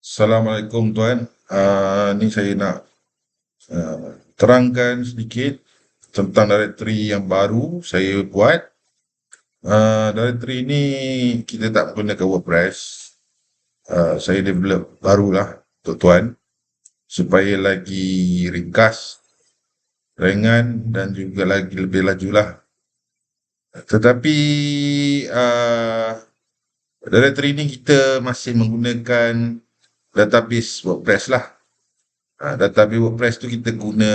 Assalamualaikum tuan. Ni saya nak terangkan sedikit tentang directory yang baru saya buat. Directory ni kita tak menggunakan WordPress. Saya develop barulah untuk tuan supaya lagi ringkas, ringan dan juga lagi lebih lajulah. Tetapi directory ni kita masih menggunakan database WordPress lah. Database WordPress tu kita guna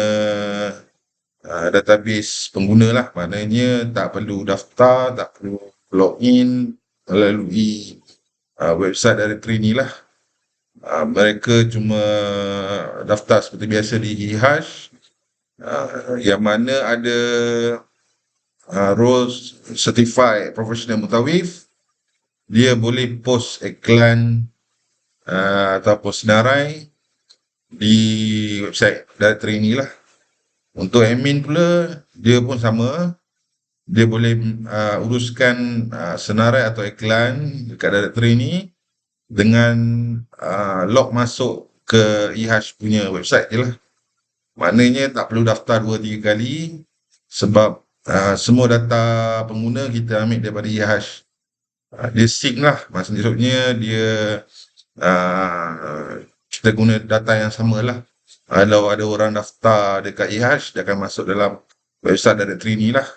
database pengguna lah. Maknanya tak perlu daftar, tak perlu login melalui website directory ni lah. Mereka cuma daftar seperti biasa di eHash, yang mana ada roles certified professional mutawif. Dia boleh post iklan ataupun senarai di website directory ni lah. Untuk admin pula, dia pun sama. Dia boleh uruskan senarai atau iklan dekat directory ni dengan log masuk ke eHash punya website je lah. Maknanya tak perlu daftar 2-3 kali sebab semua data pengguna kita ambil daripada eHash. Dia sync lah, maksudnya dia kita guna data yang sama lah. Kalau ada orang daftar dekat eHash, dia akan masuk dalam website directory ni lah.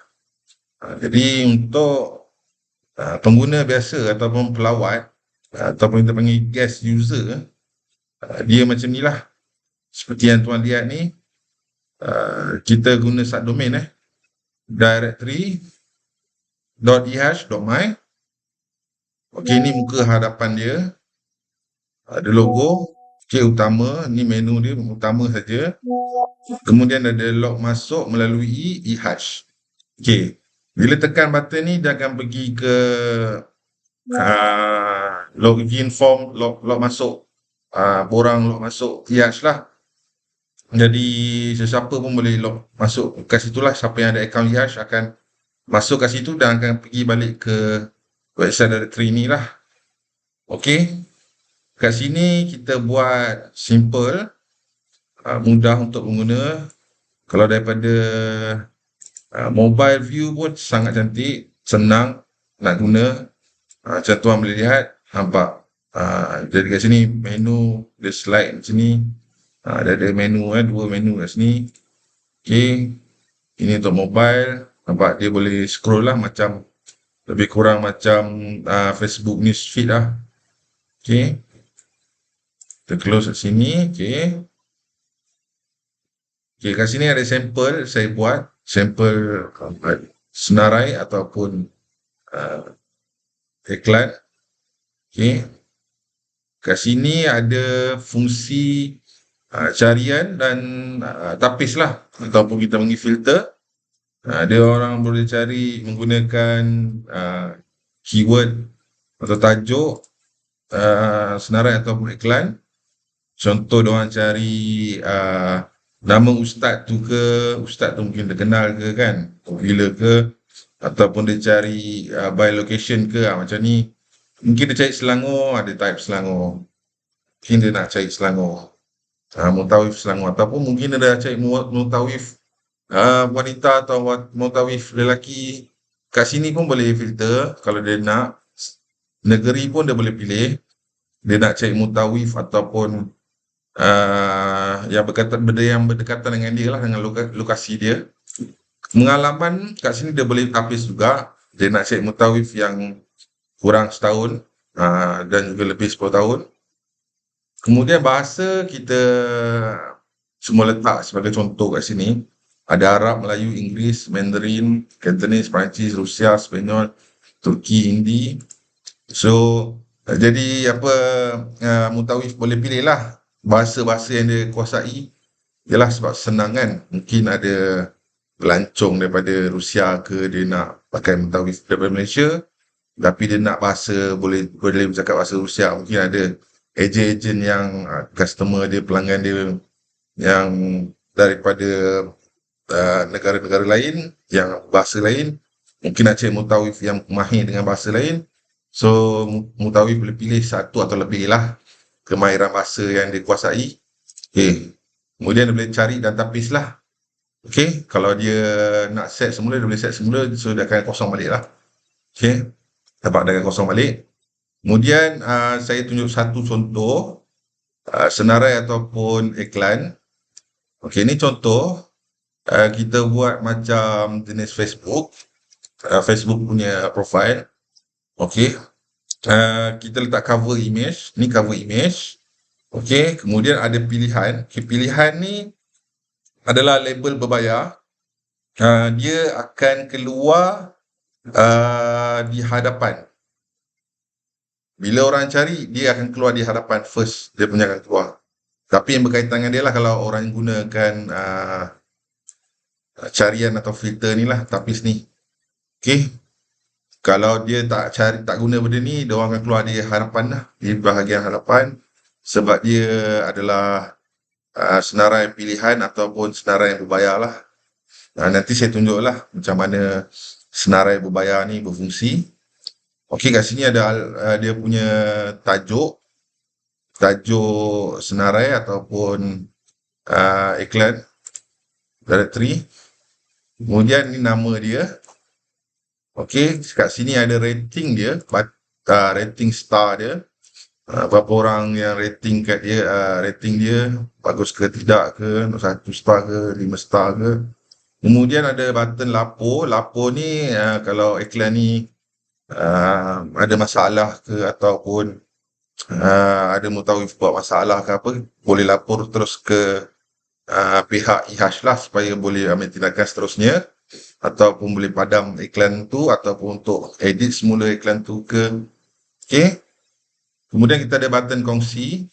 Jadi untuk pengguna biasa ataupun pelawat ataupun kita panggil guest user, dia macam ni lah. Seperti yang tuan lihat ni, kita guna subdomain directory.ehash.my. Okey, ni muka hadapan dia. Ada logo, utama, ni menu dia utama saja. Kemudian ada log masuk melalui eHash. Okey, bila tekan button ni dia akan pergi ke login form, log masuk, borang log masuk eHash lah. Jadi sesiapa pun boleh log masuk kat situlah. Siapa yang ada akaun eHash akan masuk kat situ dan akan pergi balik ke website directory ni lah. Okey, kat sini kita buat simple, mudah untuk pengguna. Kalau daripada mobile view pun sangat cantik, senang nak guna. Macam tuan boleh lihat, nampak. Jadi kat sini menu dia slide macam ni. Ada menu, 2 menu kat sini. Okey, ini untuk mobile. Nampak dia boleh scroll lah, macam lebih kurang macam Facebook news feed lah. Okey, kita close kat sini. Okey, kat sini ada sampel saya buat, sampel senarai ataupun iklan. Okey, kat sini ada fungsi carian dan tapis lah, ataupun kita panggil filter. Dia orang boleh cari menggunakan keyword atau tajuk senarai ataupun iklan. Contoh diorang cari nama ustaz tu ke, ustaz tu mungkin terkenal ke kan, popular ke, ataupun dia cari by location ke, macam ni. Mungkin dia cari Selangor, ada type Selangor. Mungkin dia nak cari Selangor, mutawif Selangor, ataupun mungkin dia dah cari mutawif wanita atau mutawif lelaki. Kat sini pun boleh filter. Kalau dia nak negeri pun dia boleh pilih. Dia nak cari mutawif ataupun yang berdekatan dengan dia lah, dengan lokasi dia. Pengalaman kat sini dia boleh tapis juga. Dia nak cari mutawif yang kurang setahun dan juga lebih 10 tahun. Kemudian bahasa kita semua letak sebagai contoh kat sini. Ada Arab, Melayu, Inggeris, Mandarin, Cantonese, Perancis, Rusia, Sepanyol, Turki, Hindi. So jadi apa, mutawif boleh pilih lah bahasa-bahasa yang dia kuasai. Yalah, sebab senang kan. Mungkin ada pelancong daripada Rusia ke, dia nak pakai mutawif daripada Malaysia, tapi dia nak bahasa, boleh bercakap bahasa Rusia. Mungkin ada ejen-ejen yang customer dia, pelanggan dia yang daripada negara-negara lain, yang bahasa lain. Mungkin nak cari mutawif yang mahir dengan bahasa lain. So mutawif boleh pilih satu atau lebih lah. kemahiran bahasa yang dia kuasai. Okey. Kemudian dia boleh cari dan tapis lah. Okey. Kalau dia nak set semula, dia boleh set semula. So, dia akan kosong balik lah. Okey. Dapat dia akan kosong balik. Kemudian saya tunjuk satu contoh senarai ataupun iklan. Okey, ni contoh kita buat macam jenis Facebook. Facebook punya profile. Okey. Kita letak cover image. Ni cover image. Okey, kemudian ada pilihan. Okay, pilihan ni adalah label berbayar. Dia akan keluar di hadapan. Bila orang cari, dia akan keluar di hadapan first. Dia punya akan keluar. Tapi yang berkaitan dengan dia lah kalau orang gunakan carian atau filter ni lah, tapis ni. Okey. Kalau dia tak guna benda ni, dia orang akan keluar di hadapan lah, di bahagian hadapan, sebab dia adalah senarai pilihan ataupun senarai yang berbayar lah. Nanti saya tunjuk lah macam mana senarai berbayar ni berfungsi. Okey, kat sini ada dia punya tajuk senarai ataupun iklan directory. Kemudian ni nama dia. Okey, kat sini ada rating dia, rating star dia. Berapa orang yang rating kat dia, rating dia bagus ke tidak ke, 1 star ke, 5 star ke. Kemudian ada button lapor. Lapor ni kalau iklan ni ada masalah ke ataupun ada mutawif buat masalah ke apa, boleh lapor terus ke pihak IHAS lah supaya boleh ambil tindakan seterusnya, ataupun boleh padam iklan tu ataupun untuk edit semula iklan tu ke. Okey. Kemudian kita ada button kongsi.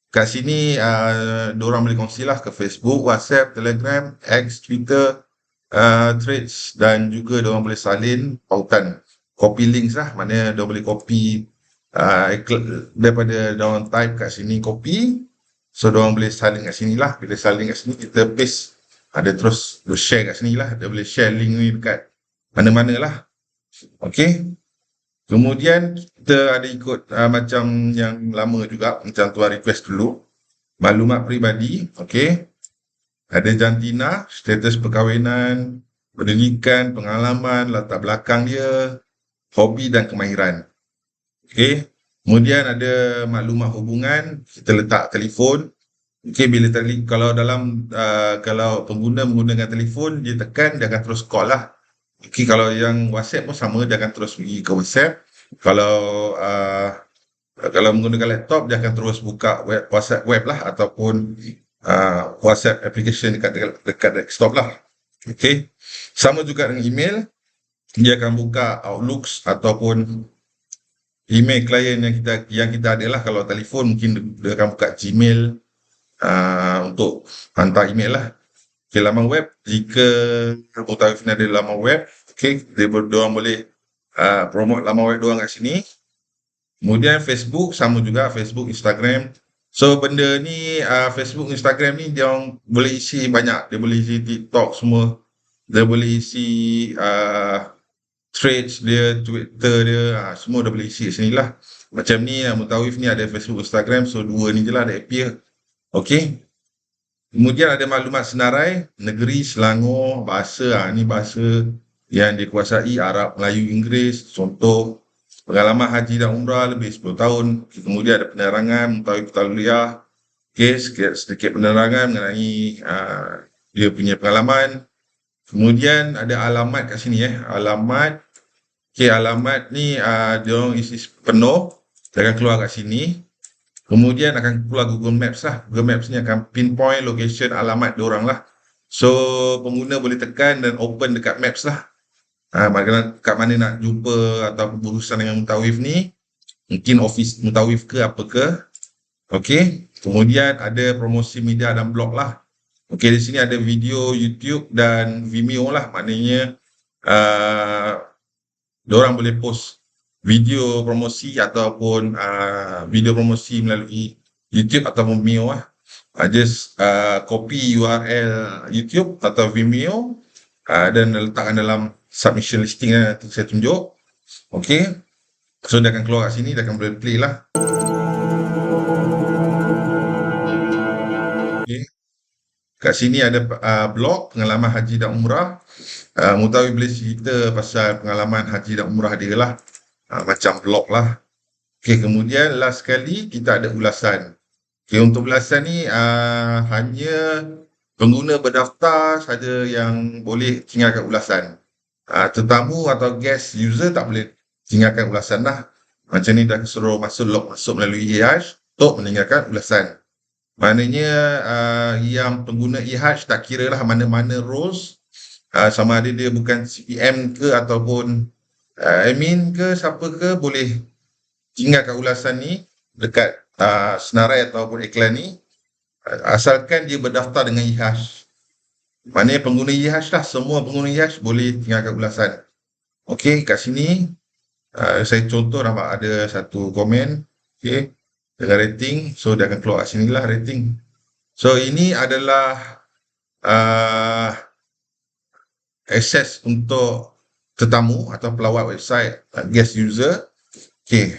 Kat sini diorang boleh kongsi lah ke Facebook, WhatsApp, Telegram, X, Twitter, Threads, dan juga diorang boleh salin pautan. Copy links lah, maknanya diorang boleh copy daripada diorang type kat sini copy. So diorang boleh salin kat sini lah. Bila salin kat sini kita paste, ada terus share kat sini lah. Dia boleh share link ni dekat mana-mana lah. Okey. Kemudian kita ada ikut macam yang lama juga, macam tuan request dulu. Maklumat peribadi, okey. Ada jantina, status perkahwinan, pendidikan, pengalaman, latar belakang dia, hobi dan kemahiran. Okey. Kemudian ada maklumat hubungan, kita letak telefon. Okey, bila kalau kalau pengguna menggunakan telefon, dia tekan, dia akan terus call lah. Okey, kalau yang WhatsApp pun sama, dia akan terus pergi ke WhatsApp. Kalau menggunakan laptop, dia akan terus buka WhatsApp web lah ataupun WhatsApp application dekat desktop lah. Okey. Sama juga dengan email, dia akan buka Outlook ataupun email klien yang kita ada lah. Kalau telefon mungkin dia akan buka Gmail untuk hantar email lah. Okay, laman web, jika mutawif ni ada laman web, okay, diorang boleh promote laman web diorang kat sini. Kemudian Facebook, sama juga Facebook, Instagram. So benda ni Facebook, Instagram ni dia orang boleh isi banyak. Dia boleh isi TikTok semua. Dia boleh isi Threads dia, Twitter dia, semua dah boleh isi kat sini lah. Macam ni mutawif ni ada Facebook, Instagram, so dua ni je lah dia appear. Okey. Kemudian ada maklumat senarai, negeri, Selangor, bahasa. Ni bahasa yang dikuasai, Arab, Melayu, Inggeris. Contoh, pengalaman haji dan umrah lebih 10 tahun. Kemudian ada penerangan, mutawif talwiyah. Okey, sedikit penerangan mengenai dia punya pengalaman. Kemudian ada alamat kat sini alamat. Okey, alamat ni dia orang isi penuh, dia akan keluar kat sini. Kemudian akan keluar Google Maps lah. Google Maps ni akan pinpoint location alamat diorang lah. So pengguna boleh tekan dan open dekat Maps lah. Kat mana nak jumpa atau berurusan dengan mutawif ni. Mungkin office mutawif ke apa ke. Okey. Kemudian ada promosi media dan blog lah. Okey, di sini ada video YouTube dan Vimeo lah. Maknanya diorang boleh post video promosi ataupun video promosi melalui YouTube ataupun Vimeo lah. Just copy URL YouTube atau Vimeo dan letakkan dalam submission listing nanti saya tunjuk. Okey. So dia akan keluar kat sini, dia akan boleh play lah. kat sini ada blog pengalaman haji dan umrah. Mutawi boleh cerita pasal pengalaman haji dan umrah dia lah. Macam blog lah. Okey, kemudian last sekali kita ada ulasan. Okey, untuk ulasan ni hanya pengguna berdaftar saja yang boleh tinggalkan ulasan. Tetamu atau guest user tak boleh tinggalkan ulasan lah. Macam ni dah suruh log masuk melalui IHAJ untuk meninggalkan ulasan. Maknanya yang pengguna IHAJ tak kira lah mana-mana roles, sama ada dia bukan CPM ke ataupun admin ke siapa ke, boleh tinggalkan ulasan ni dekat senarai ataupun iklan ni, asalkan dia berdaftar dengan IHAJ. Maknanya pengguna IHAJ lah, semua pengguna IHAJ boleh tinggalkan ulasan. Okey, kat sini saya contoh nampak ada satu komen, okey, dengan rating. So dia akan keluar kat sini lah rating. So ini adalah akses untuk tetamu atau pelawat website guest user. Okey.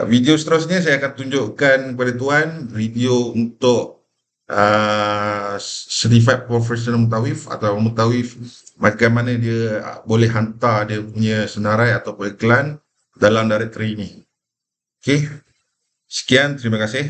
Video seterusnya saya akan tunjukkan kepada tuan video untuk Certified Professional Mutawif atau mutawif, bagaimana dia boleh hantar dia punya senarai ataupun iklan dalam directory ini. Okey. Sekian, terima kasih.